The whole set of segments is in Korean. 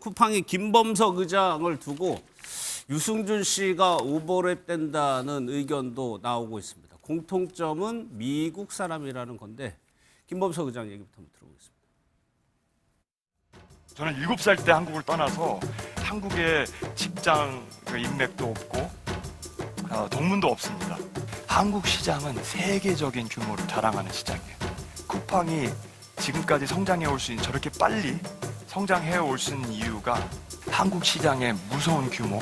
쿠팡이 김범석 의장을 두고 유승준 씨가 오버랩된다는 의견도 나오고 있습니다. 공통점은 미국 사람이라는 건데 김범석 의장 얘기부터 한번 들어보겠습니다. 저는 7살 때 한국을 떠나서 한국에 직장 인맥도 없고 동문도 없습니다. 한국 시장은 세계적인 규모를 자랑하는 시장이에요. 쿠팡이 지금까지 성장해 올 수 있는 저렇게 빨리 성장해 올 수 있는 이유가 한국 시장의 무서운 규모,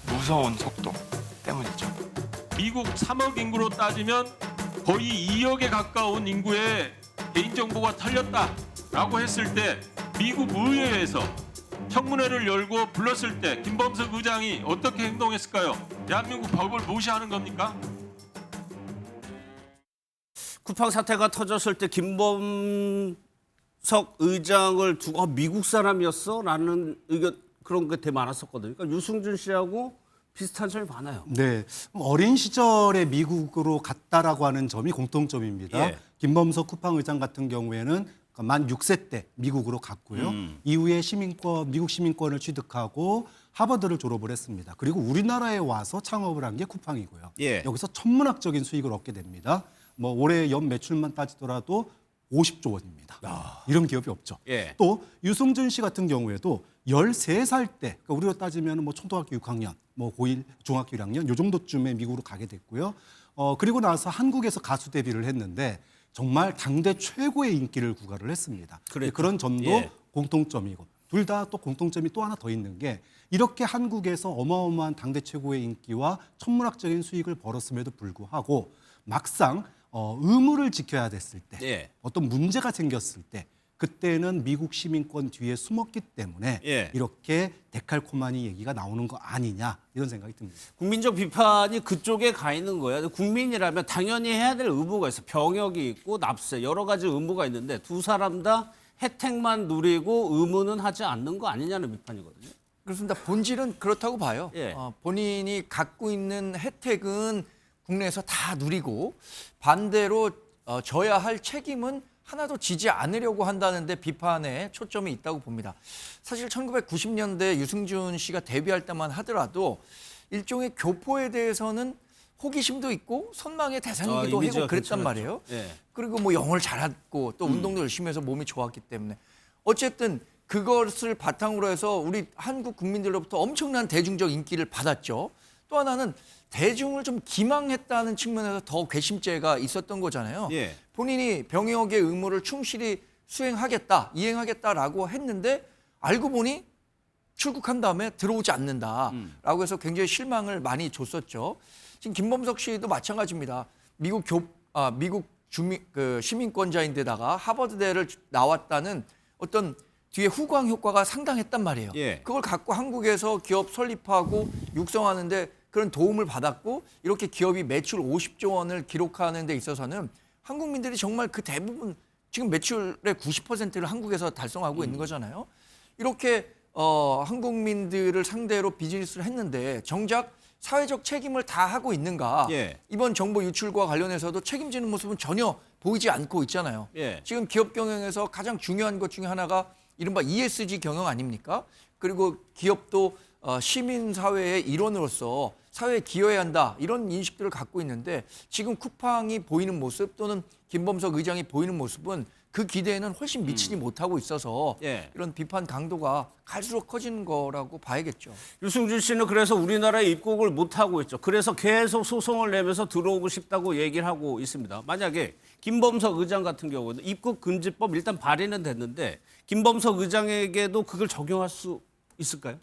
무서운 속도 때문이죠. 미국 3억 인구로 따지면 거의 2억에 가까운 인구의 개인정보가 털렸다라고 했을 때 미국 의회에서 청문회를 열고 불렀을 때 김범석 의장이 어떻게 행동했을까요? 대한민국 법을 무시하는 겁니까? 쿠팡 사태가 터졌을 때 김범석 의장을 두고 미국 사람이었어? 라는 의견 그런 게 되게 많았었거든요. 그러니까 유승준 씨하고 비슷한 점이 많아요. 네, 어린 시절에 미국으로 갔다라고 하는 점이 공통점입니다. 예. 김범석 쿠팡 의장 같은 경우에는 만 6세 때 미국으로 갔고요. 이후에 미국 시민권을 취득하고 하버드를 졸업을 했습니다. 그리고 우리나라에 와서 창업을 한 게 쿠팡이고요. 예. 여기서 천문학적인 수익을 얻게 됩니다. 뭐 올해 연 매출만 따지더라도 50조 원입니다. 이런 기업이 없죠. 예. 또 유승준 씨 같은 경우에도 13살 때, 그러니까 우리로 따지면 뭐 초등학교 6학년, 뭐 고1, 중학교 1학년 요 정도쯤에 미국으로 가게 됐고요. 그리고 나서 한국에서 가수 데뷔를 했는데 정말 당대 최고의 인기를 구가를 했습니다. 그랬죠. 그런 점도 예. 공통점이고 둘 다 또 공통점이 또 하나 더 있는 게 이렇게 한국에서 어마어마한 당대 최고의 인기와 천문학적인 수익을 벌었음에도 불구하고 막상 의무를 지켜야 됐을 때 예. 어떤 문제가 생겼을 때 그때는 미국 시민권 뒤에 숨었기 때문에 예. 이렇게 데칼코마니 얘기가 나오는 거 아니냐 이런 생각이 듭니다. 국민적 비판이 그쪽에 가 있는 거예요. 국민이라면 당연히 해야 될 의무가 있어. 병역이 있고 납세 여러 가지 의무가 있는데 두 사람 다 혜택만 누리고 의무는 하지 않는 거 아니냐는 비판이거든요. 그렇습니다. 본질은 그렇다고 봐요. 예. 본인이 갖고 있는 혜택은 국내에서 다 누리고 반대로 져야 할 책임은 하나도 지지 않으려고 한다는데 비판에 초점이 있다고 봅니다. 사실 1990년대 유승준 씨가 데뷔할 때만 하더라도 일종의 교포에 대해서는 호기심도 있고 선망의 대상이기도 이미지가 하고 그랬단 괜찮았죠. 말이에요. 예. 그리고 뭐 영어를 잘했고 또 운동도 열심히 해서 몸이 좋았기 때문에 어쨌든 그것을 바탕으로 해서 우리 한국 국민들로부터 엄청난 대중적 인기를 받았죠. 또 하나는 대중을 좀 기망했다는 측면에서 더 괘씸죄가 있었던 거잖아요. 예. 본인이 병역의 의무를 충실히 이행하겠다라고 했는데 알고 보니 출국한 다음에 들어오지 않는다라고 해서 굉장히 실망을 많이 줬었죠. 지금 김범석 씨도 마찬가지입니다. 미국 시민권자인데다가 하버드대를 나왔다는 어떤 뒤에 후광 효과가 상당했단 말이에요. 예. 그걸 갖고 한국에서 기업 설립하고 육성하는데 그런 도움을 받았고 이렇게 기업이 매출 50조 원을 기록하는 데 있어서는 한국민들이 정말 그 대부분 지금 매출의 90%를 한국에서 달성하고 있는 거잖아요. 이렇게 한국민들을 상대로 비즈니스를 했는데 정작 사회적 책임을 다 하고 있는가? 예. 이번 정보 유출과 관련해서도 책임지는 모습은 전혀 보이지 않고 있잖아요. 예. 지금 기업 경영에서 가장 중요한 것 중에 하나가 이른바 ESG 경영 아닙니까? 그리고 기업도 시민사회의 일원으로서 사회에 기여해야 한다 이런 인식들을 갖고 있는데 지금 쿠팡이 보이는 모습 또는 김범석 의장이 보이는 모습은 그 기대에는 훨씬 미치지 못하고 있어서 예. 이런 비판 강도가 갈수록 커지는 거라고 봐야겠죠. 유승준 씨는 그래서 우리나라에 입국을 못하고 있죠. 그래서 계속 소송을 내면서 들어오고 싶다고 얘기를 하고 있습니다. 만약에 김범석 의장 같은 경우는 입국 금지법 일단 발의는 됐는데 김범석 의장에게도 그걸 적용할 수 있을까요?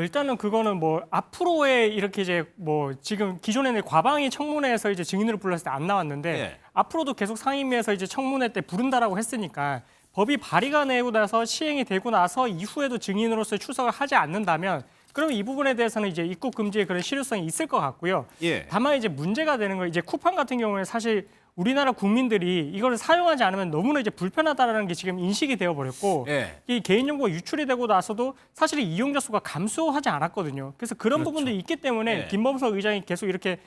일단은 그거는 뭐 앞으로의 이렇게 이제 뭐 지금 기존에는 과방위 청문회에서 이제 증인으로 불렀을 때 안 나왔는데 예. 앞으로도 계속 상임위에서 이제 청문회 때 부른다라고 했으니까 법이 발의가 되고 나서 시행이 되고 나서 이후에도 증인으로서 출석을 하지 않는다면 그러면 이 부분에 대해서는 이제 입국 금지의 그런 실효성이 있을 것 같고요. 예. 다만 이제 문제가 되는 건 이제 쿠팡 같은 경우는 사실 우리나라 국민들이 이걸 사용하지 않으면 너무나 이제 불편하다라는 게 지금 인식이 되어 버렸고 예. 이 개인정보가 유출이 되고 나서도 사실 이용자 수가 감소하지 않았거든요. 그래서 그런 그렇죠. 부분도 있기 때문에 예. 김범석 의장이 계속 이렇게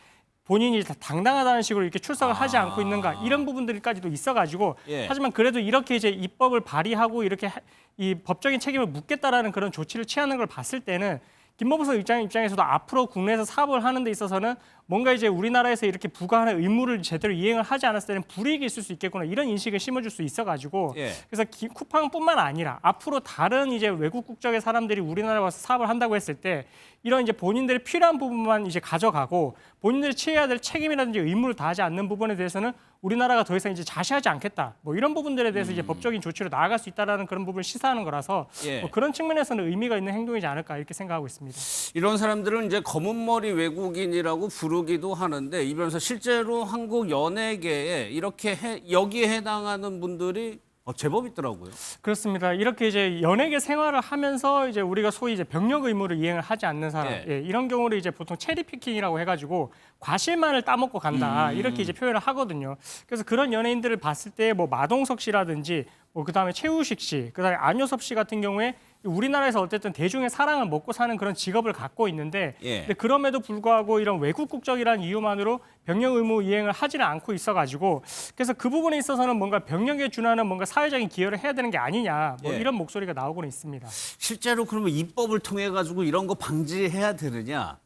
본인이 다 당당하다는 식으로 이렇게 출석을 하지 않고 있는가 이런 부분들까지도 있어가지고 예. 하지만 그래도 이렇게 이제 입법을 발의하고 이렇게 이 법적인 책임을 묻겠다라는 그런 조치를 취하는 걸 봤을 때는 김범수 입장에서도 앞으로 국내에서 사업을 하는 데 있어서는 뭔가 이제 우리나라에서 이렇게 부과하는 의무를 제대로 이행을 하지 않았을 때는 불이익이 있을 수 있겠구나 이런 인식을 심어줄 수 있어가지고 예. 그래서 쿠팡뿐만 아니라 앞으로 다른 이제 외국 국적의 사람들이 우리나라에 와서 사업을 한다고 했을 때 이런 이제 본인들이 필요한 부분만 이제 가져가고 본인들이 취해야 될 책임이라든지 의무를 다하지 않는 부분에 대해서는 우리나라가 더 이상 이제 자시하지 않겠다. 뭐 이런 부분들에 대해서 이제 법적인 조치로 나아갈 수 있다라는 그런 부분을 시사하는 거라서 예. 뭐 그런 측면에서는 의미가 있는 행동이지 않을까 이렇게 생각하고 있습니다. 이런 사람들은 이제 검은 머리 외국인이라고 부르기도 하는데 이 변호사 실제로 한국 연예계에 이렇게 여기에 해당하는 분들이 제법 있더라고요. 그렇습니다. 이렇게 이제 연예계 생활을 하면서 이제 우리가 소위 이제 병력 의무를 이행을 하지 않는 사람, 예. 예, 이런 경우를 이제 보통 체리 피킹이라고 해가지고 과실만을 따먹고 간다 이렇게 이제 표현을 하거든요. 그래서 그런 연예인들을 봤을 때 뭐 마동석 씨라든지 뭐 그다음에 최우식 씨, 그다음에 안효섭 씨 같은 경우에 우리나라에서 어쨌든 대중의 사랑을 먹고 사는 그런 직업을 갖고 있는데 예. 근데 그럼에도 불구하고 이런 외국 국적이라는 이유만으로 병력 의무 이행을 하지는 않고 있어가지고 그래서 그 부분에 있어서는 뭔가 병력에 준하는 뭔가 사회적인 기여를 해야 되는 게 아니냐 뭐 예. 이런 목소리가 나오고는 있습니다. 실제로 그러면 입법을 통해 가지고 이런 거 방지해야 되느냐?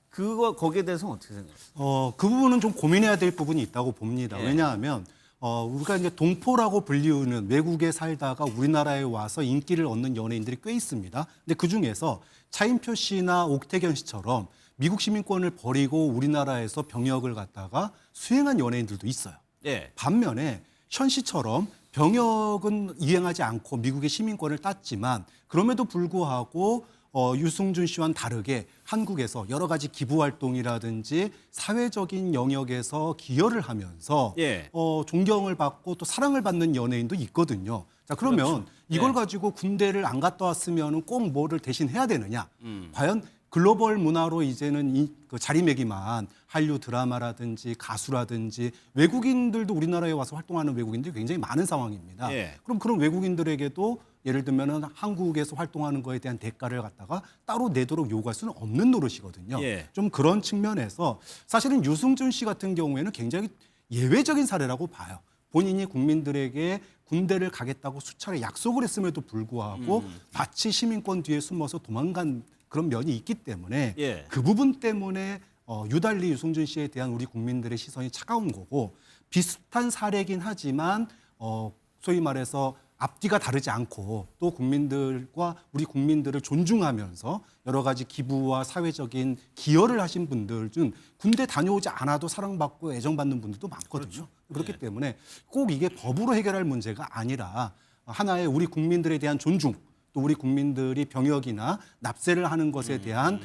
거기에 대해서 어떻게 생각하세요? 그 부분은 좀 고민해야 될 부분이 있다고 봅니다. 예. 왜냐하면 우리가 이제 동포라고 불리우는 외국에 살다가 우리나라에 와서 인기를 얻는 연예인들이 꽤 있습니다. 근데 그 중에서 차인표 씨나 옥태견 씨처럼 미국 시민권을 버리고 우리나라에서 병역을 갖다가 수행한 연예인들도 있어요. 예. 반면에 현 씨처럼 병역은 이행하지 않고 미국의 시민권을 땄지만 그럼에도 불구하고 유승준 씨와는 다르게 한국에서 여러 가지 기부 활동이라든지 사회적인 영역에서 기여를 하면서 예. 존경을 받고 또 사랑을 받는 연예인도 있거든요. 자, 그러면 그렇죠. 이걸 예. 가지고 군대를 안 갔다 왔으면 꼭 뭐를 대신 해야 되느냐? 과연 글로벌 문화로 이제는 그 자리매김한 한류 드라마라든지 가수라든지 외국인들도 우리나라에 와서 활동하는 외국인들이 굉장히 많은 상황입니다. 예. 그럼 그런 외국인들에게도 예를 들면은 한국에서 활동하는 거에 대한 대가를 갖다가 따로 내도록 요구할 수는 없는 노릇이거든요. 예. 좀 그런 측면에서 사실은 유승준 씨 같은 경우에는 굉장히 예외적인 사례라고 봐요. 본인이 국민들에게 군대를 가겠다고 수차례 약속을 했음에도 불구하고 마치 시민권 뒤에 숨어서 도망간 그런 면이 있기 때문에 예. 그 부분 때문에 유달리 유승준 씨에 대한 우리 국민들의 시선이 차가운 거고 비슷한 사례긴 하지만 소위 말해서 앞뒤가 다르지 않고 또 국민들과 우리 국민들을 존중하면서 여러 가지 기부와 사회적인 기여를 하신 분들은 군대 다녀오지 않아도 사랑받고 애정받는 분들도 많거든요. 그렇기 때문에 꼭 이게 법으로 해결할 문제가 아니라 하나의 우리 국민들에 대한 존중 또 우리 국민들이 병역이나 납세를 하는 것에 대한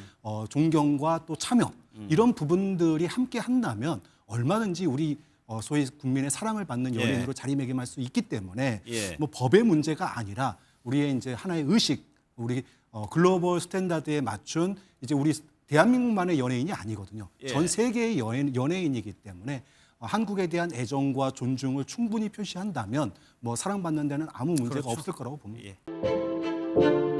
존경과 또 참여 이런 부분들이 함께 한다면 얼마든지 우리 소위 국민의 사랑을 받는 연예인으로 자리매김할 수 있기 때문에 예. 뭐 법의 문제가 아니라 우리의 이제 하나의 의식, 우리 글로벌 스탠다드에 맞춘 이제 우리 대한민국만의 연예인이 아니거든요. 예. 전 세계의 연예인이기 때문에 한국에 대한 애정과 존중을 충분히 표시한다면 뭐 사랑받는 데는 아무 문제가 그렇죠. 없을 거라고 봅니다. 예.